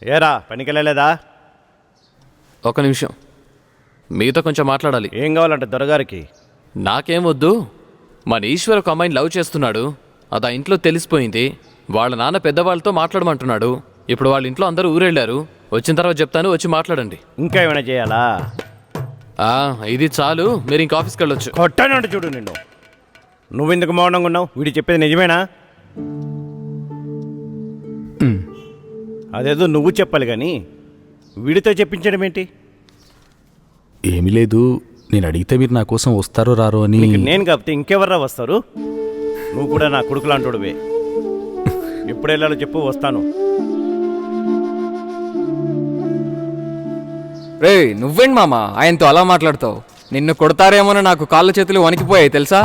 ఏరా పనికెళ్ళలేదా? ఒక నిమిషం, మీతో కొంచెం మాట్లాడాలి. ఏం కావాలంటే దొరగారికి? నాకేం వద్దు. మన ఈశ్వర్ ఒక అమ్మాయిని లవ్ చేస్తున్నాడు, అది ఆ ఇంట్లో తెలిసిపోయింది. వాళ్ళ నాన్న పెద్దవాళ్ళతో మాట్లాడమంటున్నాడు. ఇప్పుడు వాళ్ళ ఇంట్లో అందరూ ఊరెళ్ళారు. వచ్చిన తర్వాత చెప్తాను, వచ్చి మాట్లాడండి. ఇంకా ఏమైనా చేయాలా? ఇది చాలు, మీరు ఇంక ఆఫీస్కి వెళ్ళొచ్చు. కొట్టానంటే చూడు నిన్ను. నువ్వెందుకు మౌనంగా ఉన్నావు? వీడు చెప్పేది నిజమేనా? అదేదో నువ్వు చెప్పాలి కానీ వీడితో చెప్పించడం ఏంటి? ఏమీ లేదు, నేను అడిగితే మీరు నా కోసం వస్తారో రారో అని. నేను కాకపోతే ఇంకెవర్రా వస్తారు? నువ్వు కూడా నా కొడుకులాంటోడువే. ఎప్పుడు వెళ్ళాలో చెప్పు, వస్తాను. రే నువ్వేంటి మామ ఆయనతో అలా మాట్లాడతావు? నిన్ను కొడతారేమో నాకు కాళ్ళ చేతులు వణికిపోయాయి తెలుసా?